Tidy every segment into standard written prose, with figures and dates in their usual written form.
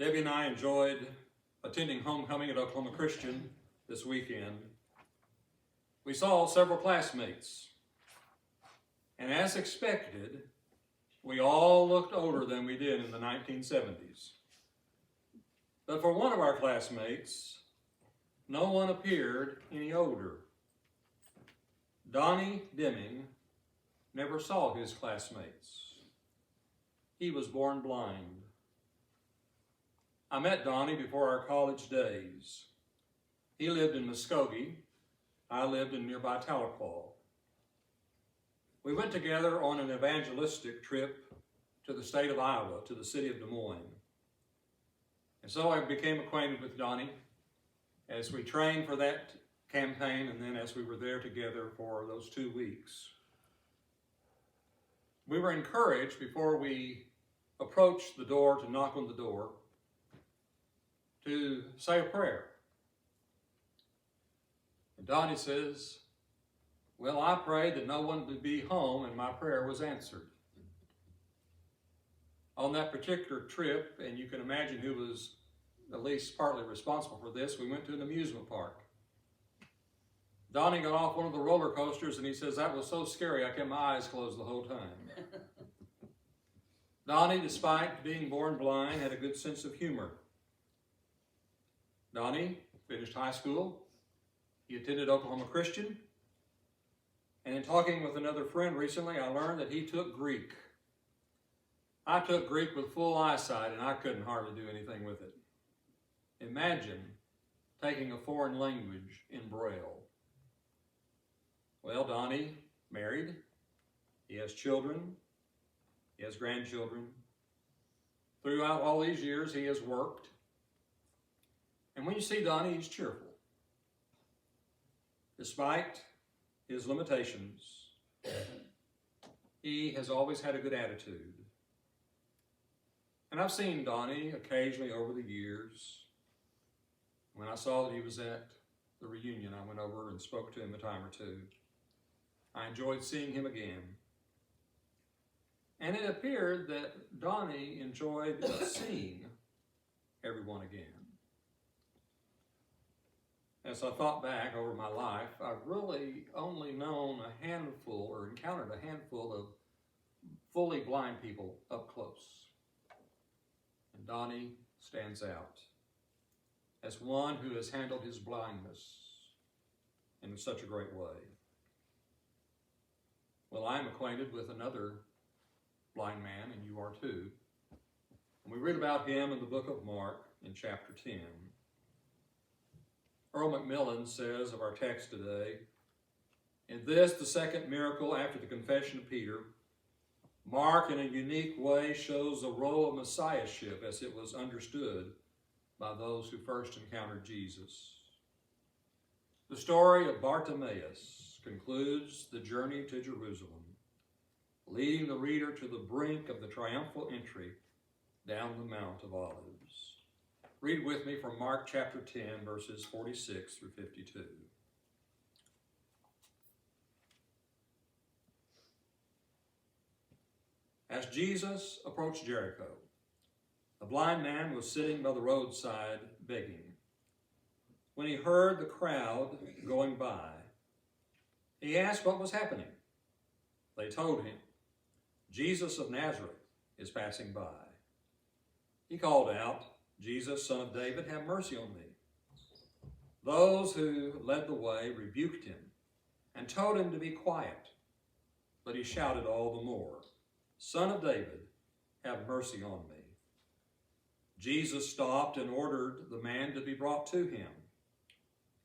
Debbie and I enjoyed attending homecoming at Oklahoma Christian this weekend. We saw several classmates, and as expected, we all looked older than we did in the 1970s. But for one of our classmates, no one appeared any older. Donnie Deming never saw his classmates. He was born blind. I met Donnie before our college days. He lived in Muskogee. I lived in nearby Tahlequah. We went together on an evangelistic trip to the state of Iowa, to the city of Des Moines. And so I became acquainted with Donnie as we trained for that campaign and then as we were there together for those 2 weeks. We were encouraged before we approached the door to knock on the door to say a prayer. And Donnie says, well, I prayed that no one would be home and my prayer was answered. On that particular trip, and you can imagine who was at least partly responsible for this, we went to an amusement park. Donnie got off one of the roller coasters and he says, that was so scary I kept my eyes closed the whole time. Donnie, despite being born blind, had a good sense of humor. Donnie finished high school. He attended Oklahoma Christian. And in talking with another friend recently, I learned that he took Greek. I took Greek with full eyesight, and I couldn't hardly do anything with it. Imagine taking a foreign language in Braille. Well, Donnie married. He has children. He has grandchildren. Throughout all these years, he has worked. And when you see Donnie, he's cheerful. Despite his limitations, he has always had a good attitude. And I've seen Donnie occasionally over the years. When I saw that he was at the reunion, I went over and spoke to him a time or two. I enjoyed seeing him again. And it appeared that Donnie enjoyed seeing everyone again. As I thought back over my life, I've really only known a handful or encountered a handful of fully blind people up close. And Donnie stands out as one who has handled his blindness in such a great way. Well, I'm acquainted with another blind man, and you are too. And we read about him in the book of Mark in chapter 10. Earl McMillan says of our text today, in this, the second miracle after the confession of Peter, Mark in a unique way shows the role of messiahship as it was understood by those who first encountered Jesus. The story of Bartimaeus concludes the journey to Jerusalem, leading the reader to the brink of the triumphal entry down the Mount of Olives. Read with me from Mark chapter 10, verses 46 through 52. As Jesus approached Jericho, a blind man was sitting by the roadside begging. When he heard the crowd going by, he asked what was happening. They told him, Jesus of Nazareth is passing by. He called out, Jesus, son of David, have mercy on me. Those who led the way rebuked him and told him to be quiet. But he shouted all the more, Son of David, have mercy on me. Jesus stopped and ordered the man to be brought to him.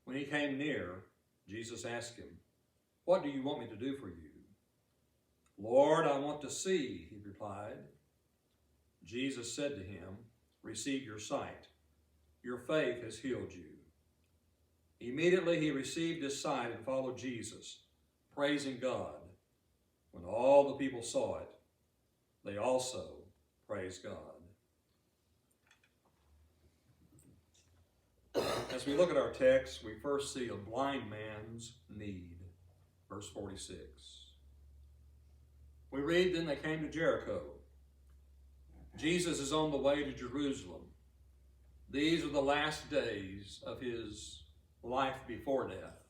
When he came near, Jesus asked him, what do you want me to do for you? Lord, I want to see, he replied. Jesus said to him, receive your sight. Your faith has healed you. Immediately he received his sight and followed Jesus, praising God. When all the people saw it, they also praised God. As we look at our text, we first see a blind man's need. Verse 46. We read, then they came to Jericho. Jesus is on the way to Jerusalem. These are the last days of his life before death,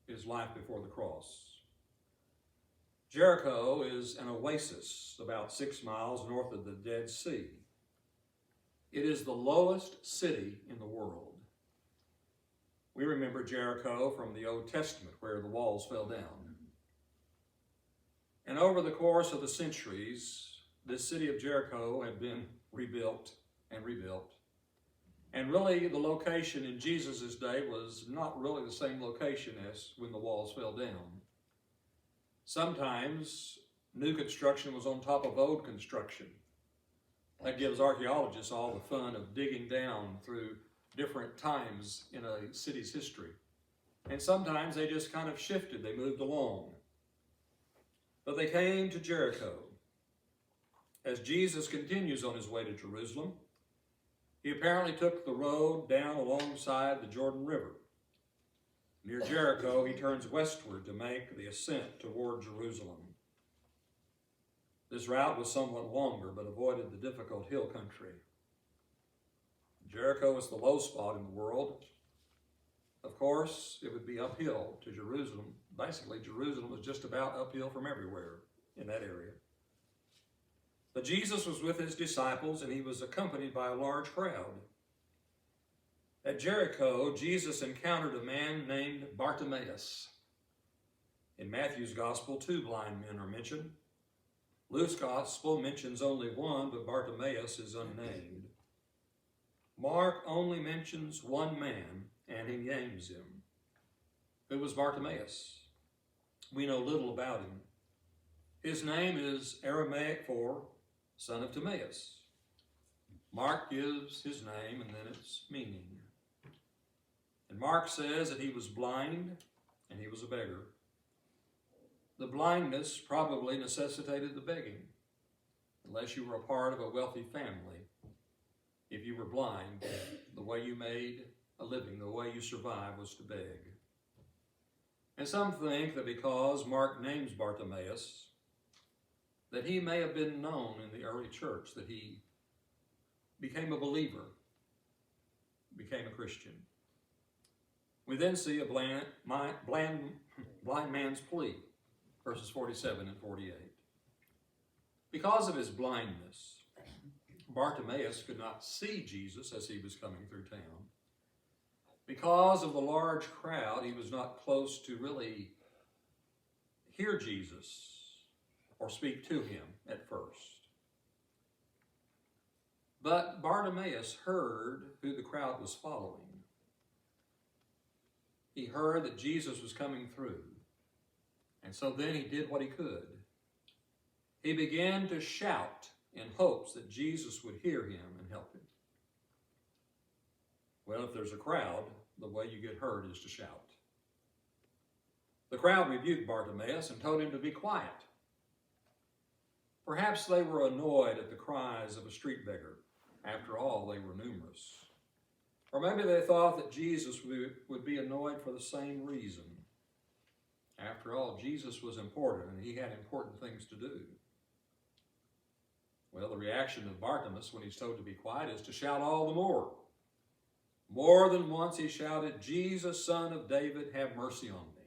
his life before the cross. Jericho is an oasis about 6 miles north of the Dead Sea. It is the lowest city in the world. We remember Jericho from the Old Testament, where the walls fell down. And over the course of the centuries, this city of Jericho had been rebuilt and rebuilt. And really, the location in Jesus' day was not really the same location as when the walls fell down. Sometimes new construction was on top of old construction. That gives archaeologists all the fun of digging down through different times in a city's history. And sometimes they just kind of shifted, they moved along. But they came to Jericho. As Jesus continues on his way to Jerusalem, he apparently took the road down alongside the Jordan River. Near Jericho, he turns westward to make the ascent toward Jerusalem. This route was somewhat longer, but avoided the difficult hill country. Jericho is the low spot in the world. Of course, it would be uphill to Jerusalem. Basically, Jerusalem was just about uphill from everywhere in that area. But Jesus was with his disciples, and he was accompanied by a large crowd. At Jericho, Jesus encountered a man named Bartimaeus. In Matthew's gospel, 2 blind men are mentioned. Luke's gospel mentions only one, but Bartimaeus is unnamed. Mark only mentions one man, and he names him. Who was Bartimaeus? We know little about him. His name is Aramaic for son of Timaeus. Mark gives his name and then its meaning. And Mark says that he was blind and he was a beggar. The blindness probably necessitated the begging, unless you were a part of a wealthy family. If you were blind, the way you made a living, the way you survived was to beg. And some think that because Mark names Bartimaeus, that he may have been known in the early church, that he became a believer, became a Christian. We then see a blind man's plea, verses 47 and 48. Because of his blindness, Bartimaeus could not see Jesus as he was coming through town. Because of the large crowd, he was not close to really hear Jesus or speak to him at first. But Bartimaeus heard who the crowd was following. He heard that Jesus was coming through. And so then he did what he could. He began to shout in hopes that Jesus would hear him and help him. Well, if there's a crowd, the way you get heard is to shout. The crowd rebuked Bartimaeus and told him to be quiet. Perhaps they were annoyed at the cries of a street beggar. After all, they were numerous. Or maybe they thought that Jesus would be annoyed for the same reason. After all, Jesus was important and he had important things to do. Well, the reaction of Bartimaeus when he's told to be quiet is to shout all the more. More than once he shouted, "Jesus, Son of David, have mercy on me."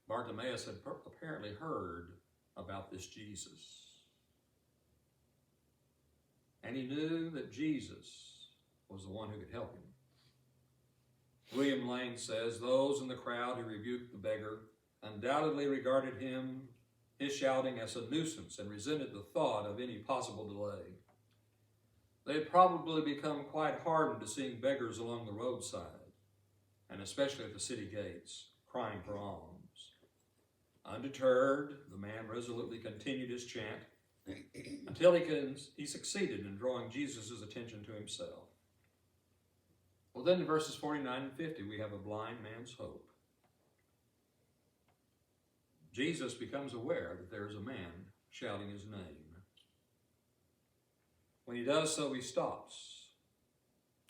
Bartimaeus had apparently heard about this Jesus. And he knew that Jesus was the one who could help him. William Lane says, those in the crowd who rebuked the beggar undoubtedly regarded his shouting as a nuisance and resented the thought of any possible delay. They had probably become quite hardened to seeing beggars along the roadside, and especially at the city gates, crying for alms. Undeterred, the man resolutely continued his chant until he succeeded in drawing Jesus' attention to himself. Well, then in verses 49 and 50, we have a blind man's hope. Jesus becomes aware that there is a man shouting his name. When he does so, he stops.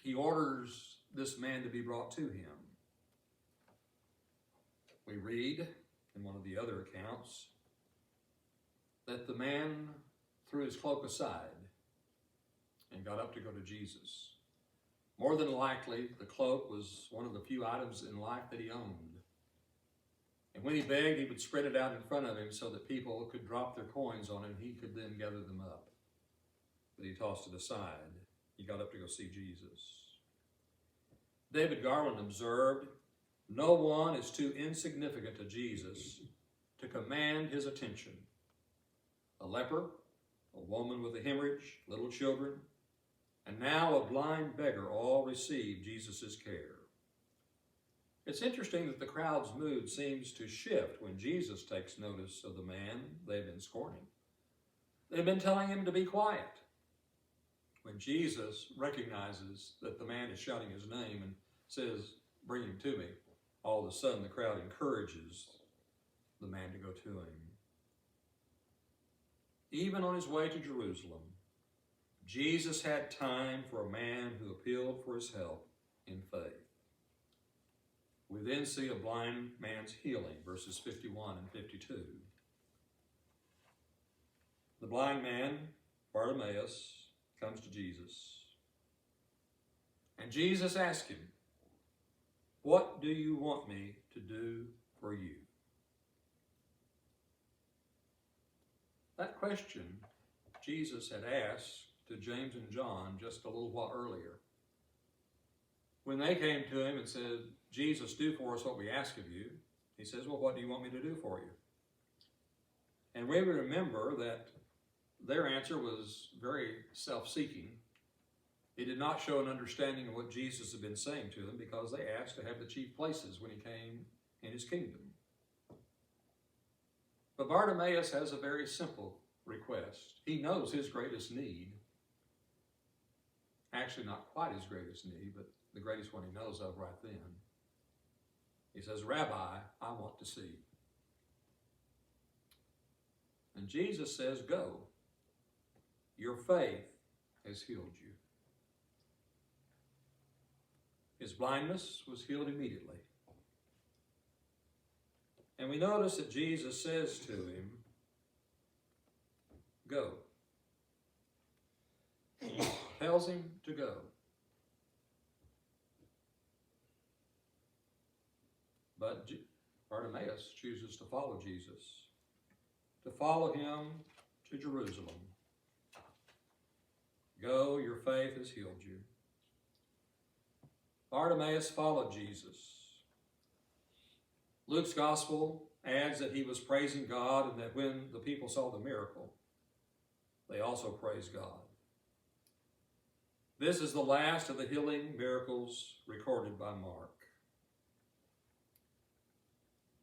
He orders this man to be brought to him. We read in one of the other accounts that the man threw his cloak aside and got up to go to Jesus. More than likely, the cloak was one of the few items in life that he owned. And when he begged, he would spread it out in front of him so that people could drop their coins on it and he could then gather them up. But he tossed it aside. He got up to go see Jesus. David Garland observed, "No one is too insignificant to Jesus to command his attention. A leper, a woman with a hemorrhage, little children, and now a blind beggar all receive Jesus' care." It's interesting that the crowd's mood seems to shift when Jesus takes notice of the man they've been scorning. They've been telling him to be quiet. When Jesus recognizes that the man is shouting his name and says, "Bring him to me," all of a sudden the crowd encourages the man to go to him. Even on his way to Jerusalem, Jesus had time for a man who appealed for his help in faith. We then see a blind man's healing, verses 51 and 52. The blind man, Bartimaeus, comes to Jesus. And Jesus asks him, "What do you want me to do for you?" That question Jesus had asked to James and John just a little while earlier. When they came to him and said, "Jesus, do for us what we ask of you," he says, "Well, what do you want me to do for you?" And we remember that their answer was very self-seeking. It did not show an understanding of what Jesus had been saying to them because they asked to have the chief places when he came in his kingdom. But Bartimaeus has a very simple request. He knows his greatest need. Actually, not quite his greatest need, but the greatest one he knows of right then. He says, "Rabbi, I want to see." And Jesus says, "Go. Your faith has healed you." His blindness was healed immediately. And we notice that Jesus says to him, "Go." He tells him to go. But Bartimaeus chooses to follow Jesus, to follow him to Jerusalem. "Go, your faith has healed you." Bartimaeus followed Jesus. Luke's gospel adds that he was praising God and that when the people saw the miracle, they also praised God. This is the last of the healing miracles recorded by Mark.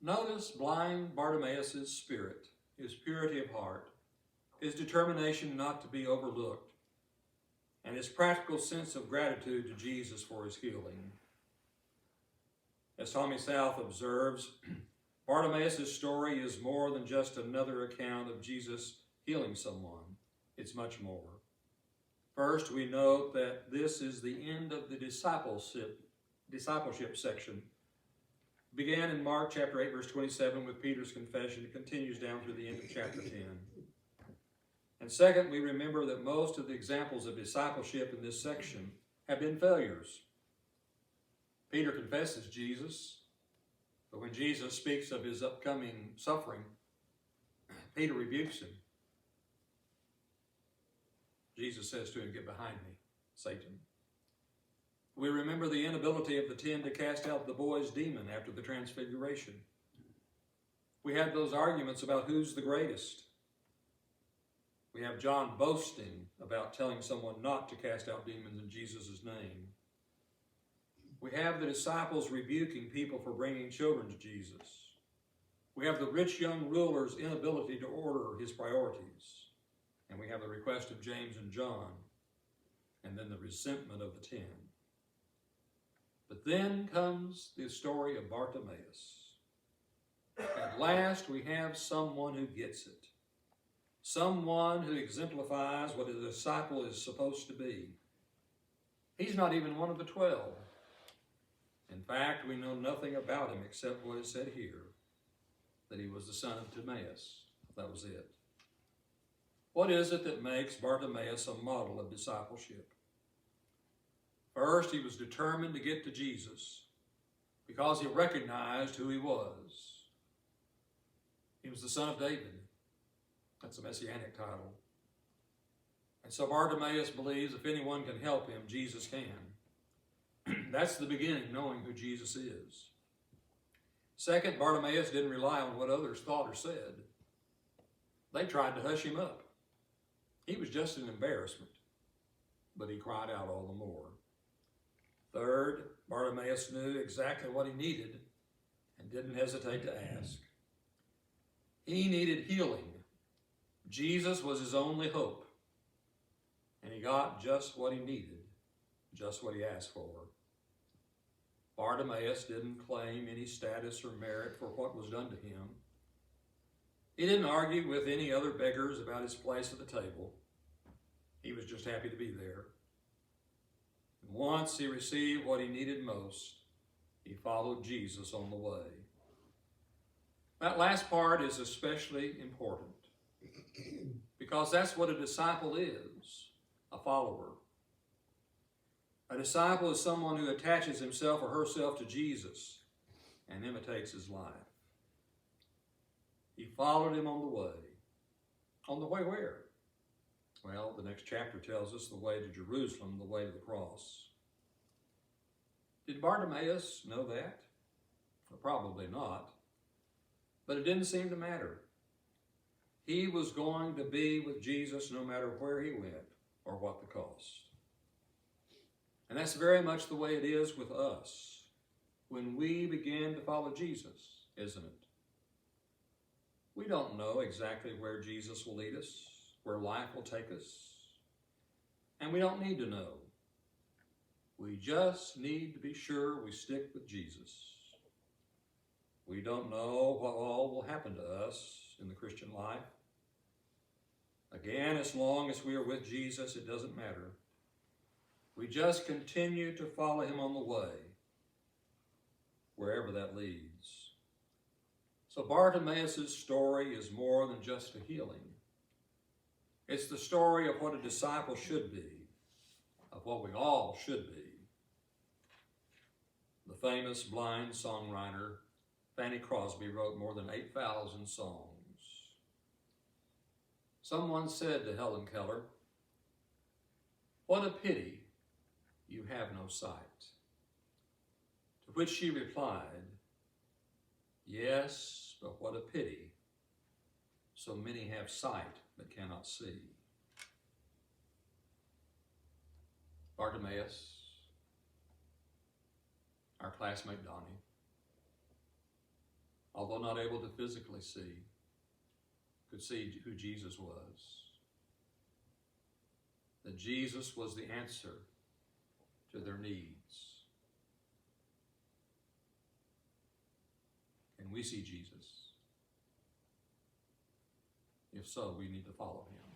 Notice blind Bartimaeus' spirit, his purity of heart, his determination not to be overlooked, and his practical sense of gratitude to Jesus for his healing. As Tommy South observes, Bartimaeus' story is more than just another account of Jesus healing someone. It's much more. First, we note that this is the end of the discipleship section. It began in Mark chapter 8, verse 27 with Peter's confession. It continues down through the end of chapter 10. And second, we remember that most of the examples of discipleship in this section have been failures. Peter confesses Jesus, but when Jesus speaks of his upcoming suffering, Peter rebukes him. Jesus says to him, "Get behind me, Satan." We remember the inability of the 10 to cast out the boy's demon after the transfiguration. We had those arguments about who's the greatest. We have John boasting about telling someone not to cast out demons in Jesus' name. We have the disciples rebuking people for bringing children to Jesus. We have the rich young ruler's inability to order his priorities. And we have the request of James and John, and then the resentment of the 10. But then comes the story of Bartimaeus. At last we have someone who gets it. Someone who exemplifies what a disciple is supposed to be. He's not even one of the 12. In fact, we know nothing about him except what is said here, that he was the son of Timaeus. That was it. What is it that makes Bartimaeus a model of discipleship? First, he was determined to get to Jesus because he recognized who he was. He was the son of David. That's a messianic title. And so Bartimaeus believes if anyone can help him, Jesus can. That's the beginning, knowing who Jesus is. Second, Bartimaeus didn't rely on what others thought or said. They tried to hush him up. He was just an embarrassment, but he cried out all the more. Third, Bartimaeus knew exactly what he needed and didn't hesitate to ask. He needed healing. Jesus was his only hope, and he got just what he needed, just what he asked for. Bartimaeus didn't claim any status or merit for what was done to him. He didn't argue with any other beggars about his place at the table. He was just happy to be there. And once he received what he needed most, he followed Jesus on the way. That last part is especially important because that's what a disciple is, a follower. A disciple is someone who attaches himself or herself to Jesus and imitates his life. He followed him on the way. On the way where? Well, the next chapter tells us the way to Jerusalem, the way to the cross. Did Bartimaeus know that? Well, probably not. But it didn't seem to matter. He was going to be with Jesus no matter where he went or what the cost. And that's very much the way it is with us when we begin to follow Jesus, isn't it? We don't know exactly where Jesus will lead us, where life will take us, and we don't need to know. We just need to be sure we stick with Jesus. We don't know what all will happen to us in the Christian life. Again, as long as we are with Jesus, it doesn't matter. We just continue to follow him on the way, wherever that leads. So Bartimaeus' story is more than just a healing. It's the story of what a disciple should be, of what we all should be. The famous blind songwriter Fanny Crosby wrote more than 8,000 songs. Someone said to Helen Keller, "What a pity you have no sight." To which she replied, "Yes, but what a pity so many have sight but cannot see." Bartimaeus, our classmate Donnie, although not able to physically see, could see who Jesus was. That Jesus was the answer to their needs. Can we see Jesus? If so, we need to follow him.